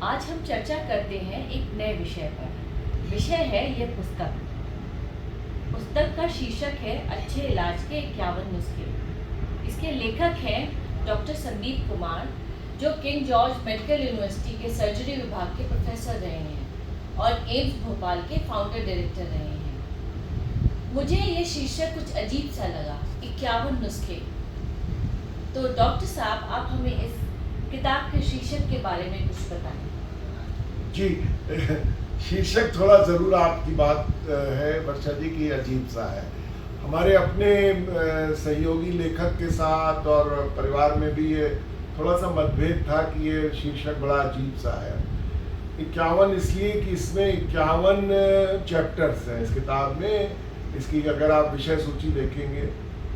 आज हम चर्चा करते हैं एक नए विषय पर। विषय है ये पुस्तक। पुस्तक का शीर्षक है अच्छे इलाज के 51 नुस्खे। इसके लेखक हैं डॉक्टर संदीप कुमार, जो किंग जॉर्ज मेडिकल यूनिवर्सिटी के सर्जरी विभाग के प्रोफेसर रहे हैं और एम्स भोपाल के फाउंडर डायरेक्टर रहे हैं। मुझे ये शीर्षक कुछ अजीब सा लगा, 51 नुस्खे। तो डॉक्टर साहब, आप हमें इस किताब के शीर्षक के बारे में कुछ बताएं। जी, शीर्षक थोड़ा ज़रूर आपकी बात है वर्षा जी की अजीब सा है। हमारे अपने सहयोगी लेखक के साथ और परिवार में भी ये थोड़ा सा मतभेद था कि ये शीर्षक बड़ा अजीब सा है। 51 इसलिए कि इसमें 51 चैप्टर्स हैं इस किताब में। इसकी अगर आप विषय सूची देखेंगे,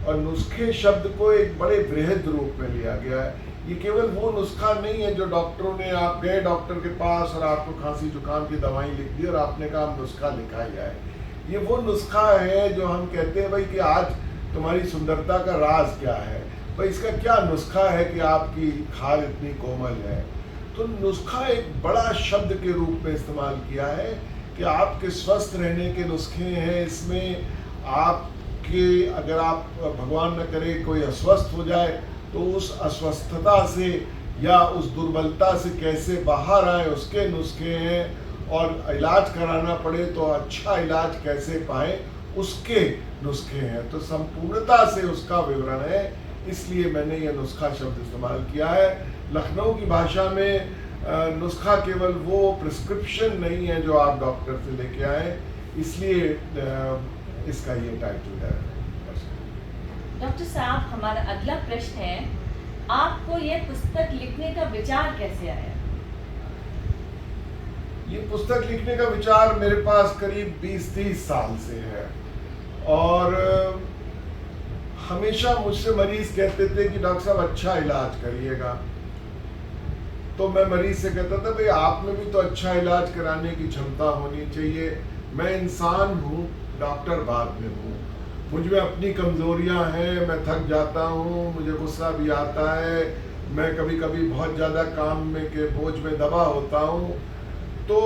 और नुस्खे शब्द को एक बड़े बृहद रूप में लिया गया है। ये केवल वो नुस्खा नहीं है जो डॉक्टरों ने, आप गए डॉक्टर के पास और आपको खांसी जुकाम की दवाई लिख दी और आपने कहा नुस्खा लिखा ही जाए। ये वो नुस्खा है जो हम कहते हैं भाई कि आज तुम्हारी सुंदरता का राज क्या है, भाई इसका क्या नुस्खा है कि आपकी खाल इतनी कोमल है। तो नुस्खा एक बड़ा शब्द के रूप में इस्तेमाल किया है कि आपके स्वस्थ रहने के नुस्खे हैं इसमें। आपके, अगर आप भगवान न करे कोई अस्वस्थ हो जाए तो उस अस्वस्थता से या उस दुर्बलता से कैसे बाहर आए उसके नुस्खे हैं, और इलाज कराना पड़े तो अच्छा इलाज कैसे पाएं उसके नुस्खे हैं। तो संपूर्णता से उसका विवरण है, इसलिए मैंने ये नुस्खा शब्द इस्तेमाल किया है। लखनऊ की भाषा में नुस्खा केवल वो प्रिस्क्रिप्शन नहीं है जो आप डॉक्टर से लेके आए, इसलिए इसका ये टाइटल है। डॉक्टर साहब, हमारा अगला प्रश्न है, आपको यह पुस्तक लिखने का विचार कैसे आया? ये पुस्तक लिखने का विचार मेरे पास करीब 20-30 साल से है, और हमेशा मुझसे मरीज कहते थे कि डॉक्टर साहब अच्छा इलाज करिएगा। तो मैं मरीज से कहता था भाई आप में भी तो अच्छा इलाज कराने की क्षमता होनी चाहिए। मैं इंसान हूँ, डॉक्टर बाद में हूँ। मुझ में अपनी कमज़ोरियाँ हैं, मैं थक जाता हूँ, मुझे गुस्सा भी आता है, मैं कभी कभी बहुत ज़्यादा काम में के बोझ में दबा होता हूँ। तो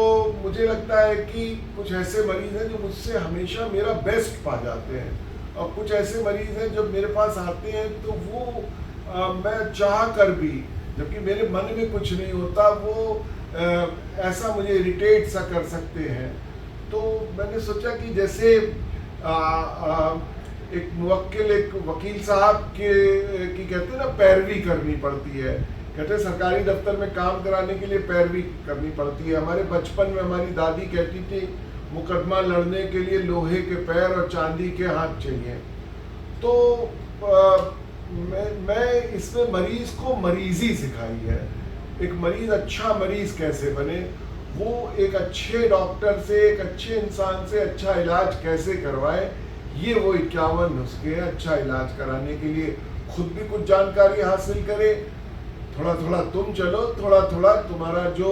मुझे लगता है कि कुछ ऐसे मरीज़ हैं जो मुझसे हमेशा मेरा बेस्ट पा जाते हैं, और कुछ ऐसे मरीज़ हैं जब मेरे पास आते हैं तो वो मैं चाह कर भी, जबकि मेरे मन में कुछ नहीं होता, वो ऐसा मुझे इरिटेट सा कर सकते हैं। तो मैंने सोचा कि जैसे एक मुवक्किल, एक वकील साहब के की कहते हैं ना पैरवी करनी पड़ती है, कहते हैं सरकारी दफ्तर में काम कराने के लिए पैरवी करनी पड़ती है। हमारे बचपन में हमारी दादी कहती थी मुकदमा लड़ने के लिए लोहे के पैर और चांदी के हाथ चाहिए। तो मैं इसमें मरीज को मरीजी सिखाई है। एक मरीज अच्छा मरीज कैसे बने, वो एक अच्छे डॉक्टर से, एक अच्छे इंसान से अच्छा इलाज कैसे करवाए, ये वो 51 नुस्खे हैं अच्छा इलाज कराने के लिए। खुद भी कुछ जानकारी हासिल करे, थोड़ा थोड़ा तुम चलो, थोड़ा थोड़ा तुम्हारा जो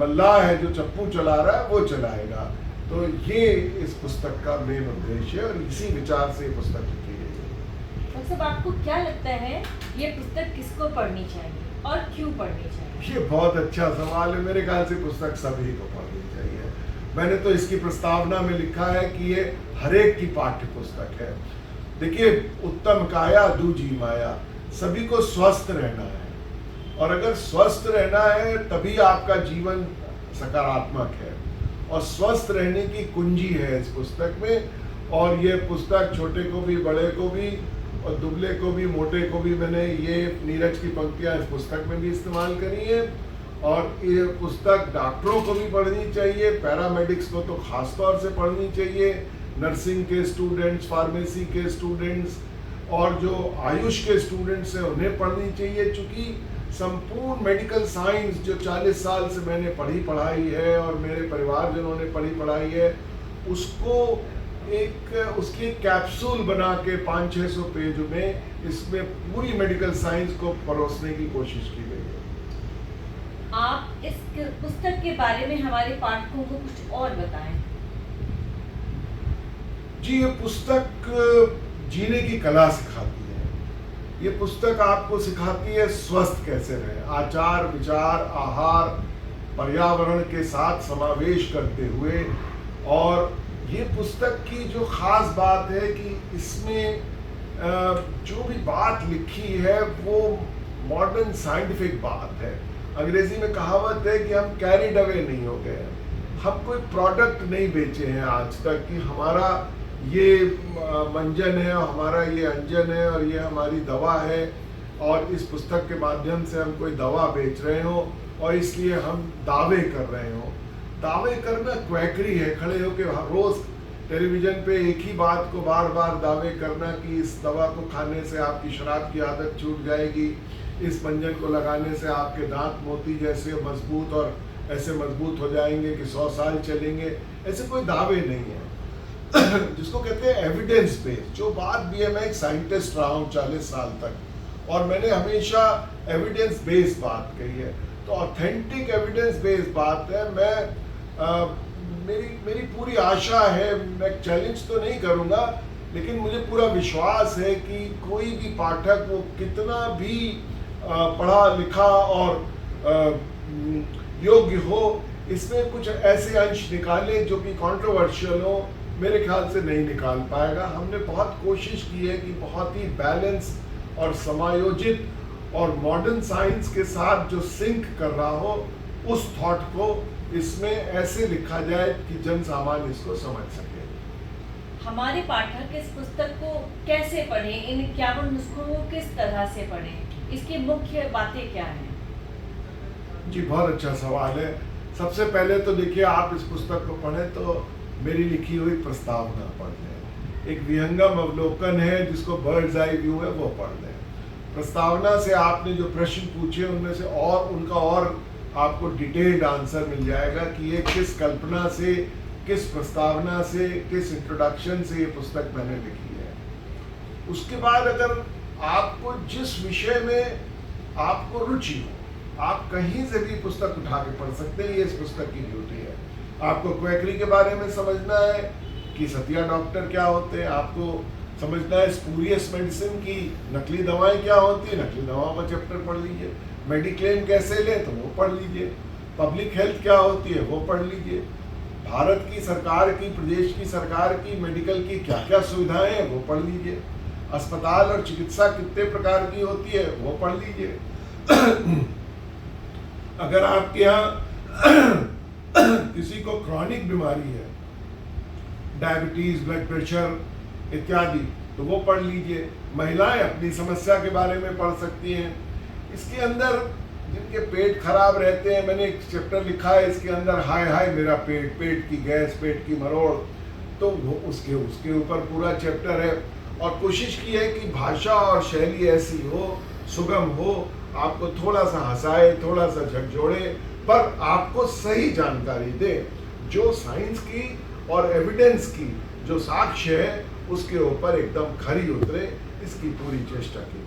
मल्लाह है जो चप्पू चला रहा है वो चलाएगा। तो ये इस पुस्तक का मेन उद्देश्य है, और इसी विचार से पुस्तक लिखी गई है। डॉक्टर साहब, आपको क्या लगता है ये पुस्तक किसको पढ़नी चाहिए और क्यों पढ़नी चाहिए? ये बहुत अच्छा सवाल है। मेरे ख्याल से पुस्तक सभी को पढ़नी चाहिए। मैंने तो इसकी प्रस्तावना में लिखा है कि ये हरेक की पाठ्य पुस्तक है। देखिए, उत्तम काया दूजी माया, सभी को स्वस्थ रहना है, और अगर स्वस्थ रहना है तभी आपका जीवन सकारात्मक है, और स्वस्थ रहने की कुंजी है इस पुस्तक में। और ये पुस्तक छोटे को भी, बड़े को भी, और दुबले को भी, मोटे को भी, मैंने ये नीरज की पंक्तियाँ इस पुस्तक में भी इस्तेमाल करी है। और ये पुस्तक डॉक्टरों को भी पढ़नी चाहिए, पैरामेडिक्स को तो खास तौर से पढ़नी चाहिए, नर्सिंग के स्टूडेंट्स, फार्मेसी के स्टूडेंट्स, और जो आयुष के स्टूडेंट्स हैं उन्हें पढ़नी चाहिए। चूँकि संपूर्ण मेडिकल साइंस जो 40 साल से मैंने पढ़ी पढ़ाई है, और मेरे परिवारजनों ने पढ़ी पढ़ाई है, उसको उसकी कैप्सूल बना के 500-600 पेज में इसमें पूरी मेडिकल साइंस को परोसने की कोशिश की गई है। आप इस पुस्तक के बारे में हमारे पाठकों को कुछ और बताएं। जी, ये पुस्तक जीने की कला सिखाती है। ये पुस्तक आपको सिखाती है स्वस्थ कैसे रहे, आचार विचार आहार पर्यावरण के साथ समावेश करते हुए। और ये पुस्तक की जो खास बात है कि इसमें जो भी बात लिखी है वो मॉडर्न साइंटिफिक बात है। अंग्रेजी में कहावत है कि हम कैरिड अवे नहीं हो गए, हम कोई प्रोडक्ट नहीं बेचे हैं आज तक कि हमारा ये मंजन है और हमारा ये अंजन है और ये हमारी दवा है और इस पुस्तक के माध्यम से हम कोई दवा बेच रहे हो और इसलिए हम दावे कर रहे हो। दावे करना क्वैकरी है, खड़े होकर रोज टेलीविजन पे एक ही बात को बार बार दावे करना कि इस दवा को खाने से आपकी शराब की आदत छूट जाएगी, इस मंजन को लगाने से आपके दांत मोती जैसे मजबूत और ऐसे मजबूत हो जाएंगे कि 100 साल चलेंगे। ऐसे कोई दावे नहीं है जिसको कहते हैं एविडेंस बेस्ड। जो बात भी है, मैं एक साइंटिस्ट रहा हूँ 40 साल तक और मैंने हमेशा एविडेंस बेस्ड बात कही है। तो ऑथेंटिक एविडेंस बेस्ड बात है। मेरी पूरी आशा है, मैं चैलेंज तो नहीं करूँगा, लेकिन मुझे पूरा विश्वास है कि कोई भी पाठक वो कितना भी पढ़ा लिखा और योग्य हो, इसमें कुछ ऐसे अंश निकाले जो कि कंट्रोवर्शियल हो, मेरे ख्याल से नहीं निकाल पाएगा। हमने बहुत कोशिश की है कि बहुत ही बैलेंस और समायोजित और मॉडर्न साइंस के साथ जो सिंक कर रहा हो उस थॉट को इसमें ऐसे लिखा जाए कि जन सामान्य इसको समझ सके। हमारे पाठक इस पुस्तक को कैसे पढ़ें, इन 51 नुस्खों को किस तरह से पढ़ें, इसकी मुख्य बातें क्या हैं? जी, बहुत अच्छा सवाल है। सबसे पहले तो देखिए, आप इस पुस्तक को पढ़ें तो मेरी लिखी हुई प्रस्तावना पढ़ लें। एक विहंगम अवलोकन है जिसको बर्ड्स आई व्यू है, वो पढ़ लें। प्रस्तावना से आपने जो प्रश्न पूछे उनमें से और उनका और आपको डिटेल्ड आंसर मिल जाएगा कि ये किस कल्पना से, किस प्रस्तावना से, किस इंट्रोडक्शन से ये पुस्तक मैंने लिखी है। उसके बाद अगर आपको जिस विषय में आपको रुचि हो, आप कहीं से भी पुस्तक उठा के पढ़ सकते हैं। ये इस पुस्तक की ड्यूटी है। आपको क्वैकरी के बारे में समझना है कि सतिया डॉक्टर क्या होते हैं, आपको समझना है स्पूरियस मेडिसिन की नकली दवाएं क्या होती है, नकली दवाओं का चैप्टर पढ़ लीजिए। मेडिक्लेम कैसे लें तो वो पढ़ लीजिए। पब्लिक हेल्थ क्या होती है वो पढ़ लीजिए। भारत की सरकार की, प्रदेश की सरकार की मेडिकल की क्या क्या सुविधाएं हैं वो पढ़ लीजिए। अस्पताल और चिकित्सा कितने प्रकार की होती है वो पढ़ लीजिए। अगर आपके यहाँ किसी को क्रॉनिक बीमारी है, डायबिटीज, ब्लड प्रेशर इत्यादि, तो वो पढ़ लीजिए। महिलाएं अपनी समस्या के बारे में पढ़ सकती हैं। इसके अंदर जिनके पेट खराब रहते हैं, मैंने एक चैप्टर लिखा है इसके अंदर, हाय हाय मेरा पेट, पेट की गैस, पेट की मरोड़, तो वो उसके ऊपर पूरा चैप्टर है। और कोशिश की है कि भाषा और शैली ऐसी हो, सुगम हो, आपको थोड़ा सा हंसाए, थोड़ा सा झकझोड़े, पर आपको सही जानकारी दे, जो साइंस की और एविडेंस की जो साक्ष्य है उसके ऊपर एकदम खरी उतरे। इसकी पूरी चेष्टा की गई।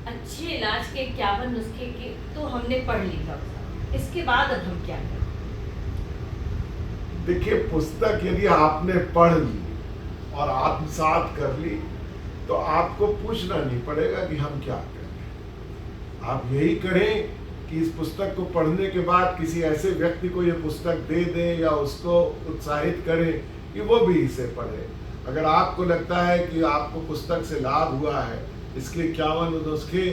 अच्छे इलाज के 51 नुस्खे के तो हमने पढ़ लिया, इसके बाद अब हम क्या करें? देखिए, पुस्तक यदि आपने पढ़ ली और आत्मसात कर ली तो आपको पूछना नहीं पड़ेगा कि हम क्या करें। आप यही करें कि इस पुस्तक को पढ़ने के बाद किसी ऐसे व्यक्ति को यह पुस्तक दे दें या उसको उत्साहित करें कि वो भी इसे पढ़े। अगर आपको लगता है कि आपको पुस्तक से लाभ हुआ है, इसके 51 नुस्खे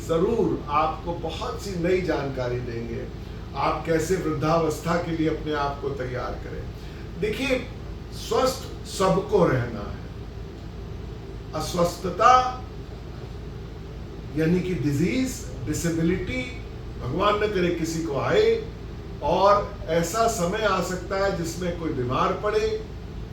जरूर आपको बहुत सी नई जानकारी देंगे। आप कैसे वृद्धावस्था के लिए अपने आप को तैयार करें। देखिए, स्वस्थ सबको रहना है। अस्वस्थता यानी कि डिजीज, डिसेबिलिटी भगवान न करे किसी को आए, और ऐसा समय आ सकता है जिसमें कोई बीमार पड़े।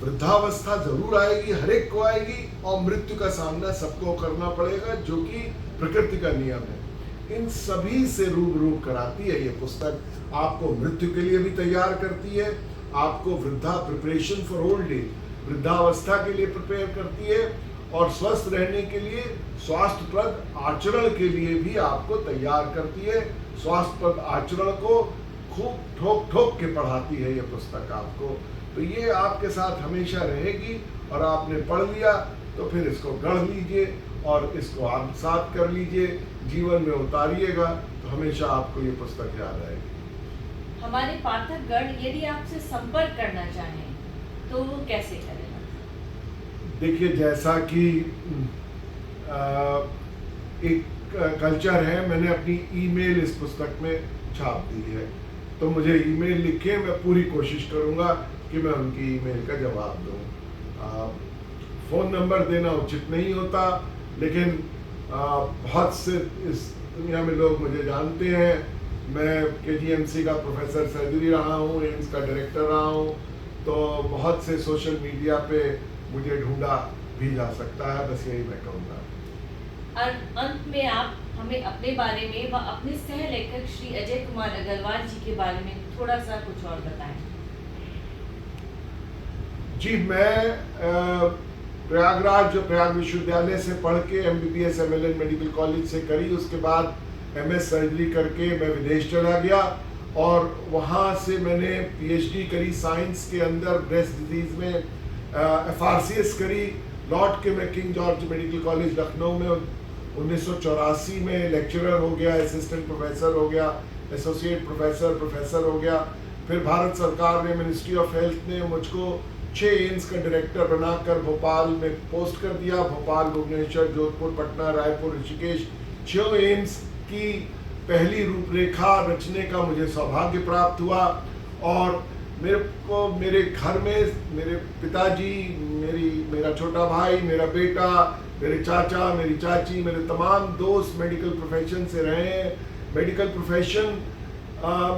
वृद्धावस्था जरूर आएगी, हर एक को आएगी, और मृत्यु का सामना सबको करना पड़ेगा, जो कि प्रकृति का नियम है। इन सभी से रूबरू कराती है ये पुस्तक। आपको मृत्यु के लिए भी तैयार करती है, आपको प्रिपरेशन फॉर ओल्ड एज, वृद्धावस्था के लिए प्रिपेयर करती है, और स्वस्थ रहने के लिए, स्वास्थ्यप्रद आचरण के लिए भी आपको तैयार करती है। स्वास्थ्यप्रद आचरण को खूब ठोक ठोक के पढ़ाती है ये पुस्तक आपको। तो ये आपके साथ हमेशा रहेगी, और आपने पढ़ लिया तो फिर इसको गढ़ लीजिए और इसको आत्मसात कर लीजिए, जीवन में उतारिएगा, तो हमेशा आपको ये पुस्तक याद आएगी। हमारे पाठकगण यदि आपसे संपर्क करना चाहें तो वो कैसे करेगा? देखिए, जैसा कि एक कल्चर है, मैंने अपनी ईमेल इस पुस्तक में छाप दी है, तो मुझे ईमेल लिखें, मैं पूरी कोशिश करूंगा कि मैं उनकी ईमेल का जवाब दूं। फ़ोन नंबर देना उचित नहीं होता, लेकिन बहुत से इस दुनिया में लोग मुझे जानते हैं। मैं KGMC का प्रोफेसर सर्जरी रहा हूँ, एम्स का डायरेक्टर रहा हूँ, तो बहुत से सोशल मीडिया पे मुझे ढूंढा भी जा सकता है। बस यही मैं कहूँगा। और अंत में आप हमें अपने बारे में व अपने सह लेखक श्री अजय कुमार अग्रवाल जी के बारे में थोड़ा सा कुछ और बताएं। जी, मैं प्रयाग विश्वविद्यालय से पढ़ के MBBS MLN मेडिकल कॉलेज से करी, उसके बाद MS सर्जरी करके मैं विदेश चला गया और वहाँ से मैंने PhD करी साइंस के अंदर ब्रेस्ट डिजीज़ में, FRCS करी। लौट के मैं king George medical college Lucknow में 1984 में लेक्चरर हो गया, असिस्टेंट प्रोफेसर हो गया, एसोसिएट प्रोफेसर हो गया। फिर भारत सरकार ने, मिनिस्ट्री ऑफ हेल्थ ने मुझको 6 एम्स का डायरेक्टर बनाकर भोपाल में पोस्ट कर दिया। भोपाल, भुवनेश्वर, जोधपुर, पटना, रायपुर, ऋषिकेश 6 एम्स की पहली रूपरेखा रचने का मुझे सौभाग्य प्राप्त हुआ। और मेरे को मेरे घर में मेरे पिताजी, मेरा छोटा भाई, मेरा बेटा, मेरे चाचा, मेरी चाची, मेरे तमाम दोस्त मेडिकल प्रोफेशन से रहे हैं। मेडिकल प्रोफेशन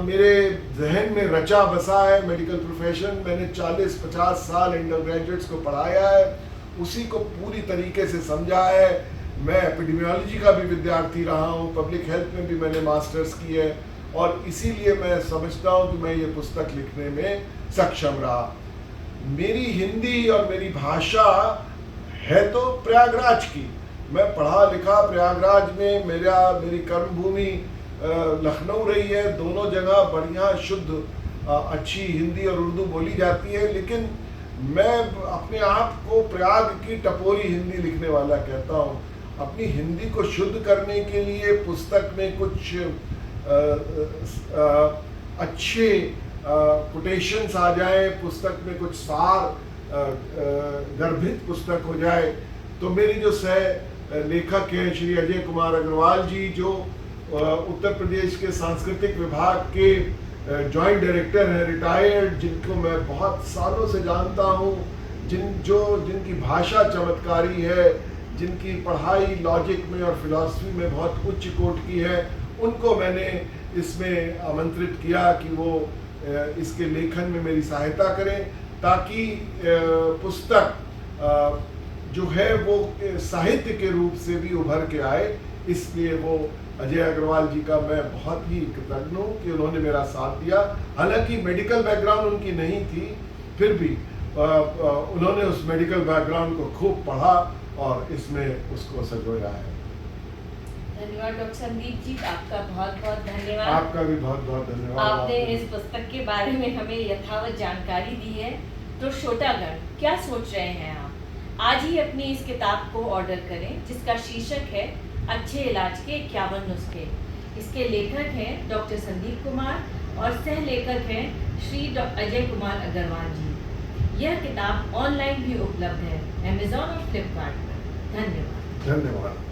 मेरे जहन में रचा बसा है। मेडिकल प्रोफेशन मैंने 40-50 साल अंडर ग्रेजुएट्स को पढ़ाया है, उसी को पूरी तरीके से समझा है। मैं एपिडेमियोलॉजी का भी विद्यार्थी रहा हूँ, पब्लिक हेल्थ में भी मैंने मास्टर्स की है, और इसीलिए मैं समझता हूँ कि मैं ये पुस्तक लिखने में सक्षम रहा। मेरी हिंदी और मेरी भाषा है तो प्रयागराज की। मैं पढ़ा लिखा प्रयागराज में, मेरी कर्मभूमि लखनऊ रही है। दोनों जगह बढ़िया शुद्ध अच्छी हिंदी और उर्दू बोली जाती है, लेकिन मैं अपने आप को प्रयाग की टपोरी हिंदी लिखने वाला कहता हूँ। अपनी हिंदी को शुद्ध करने के लिए पुस्तक में कुछ अच्छे कोटेशंस आ जाए, पुस्तक में कुछ सार गर्भित पुस्तक हो जाए, तो मेरी जो सह लेखक हैं श्री अजय कुमार अग्रवाल जी, जो उत्तर प्रदेश के सांस्कृतिक विभाग के जॉइंट डायरेक्टर हैं, रिटायर्ड, जिनको मैं बहुत सालों से जानता हूँ, जिनकी भाषा चमत्कारी है, जिनकी पढ़ाई लॉजिक में और फिलॉसफी में बहुत उच्च कोट की है, उनको मैंने इसमें आमंत्रित किया कि वो इसके लेखन में मेरी सहायता करें, ताकि पुस्तक जो है वो साहित्य के रूप से भी उभर के आए। इसलिए वो अजय अग्रवाल जी का मैं बहुत ही कृतज्ञ हूँ कि उन्होंने मेरा साथ दिया। हालांकि मेडिकल बैकग्राउंड उनकी नहीं थी, फिर भी उन्होंने उस मेडिकल बैकग्राउंड को खूब पढ़ा और इसमें उसको संजोया है। धन्यवाद डॉक्टर संदीप जी, आपका बहुत बहुत धन्यवाद। आपका भी बहुत बहुत धन्यवाद। आपने इस पुस्तक के बारे में हमें यथावत जानकारी दी है। तो श्रोतागण, क्या सोच रहे हैं आप? आज ही अपनी इस किताब को ऑर्डर करें, जिसका शीर्षक है अच्छे इलाज के 51 नुस्खे। इसके लेखक हैं डॉक्टर संदीप कुमार और सह लेखक हैं श्री अजय कुमार अग्रवाल जी। यह किताब ऑनलाइन भी उपलब्ध है, अमेज़न और फ्लिपकार्ट पर। धन्यवाद। धन्यवाद।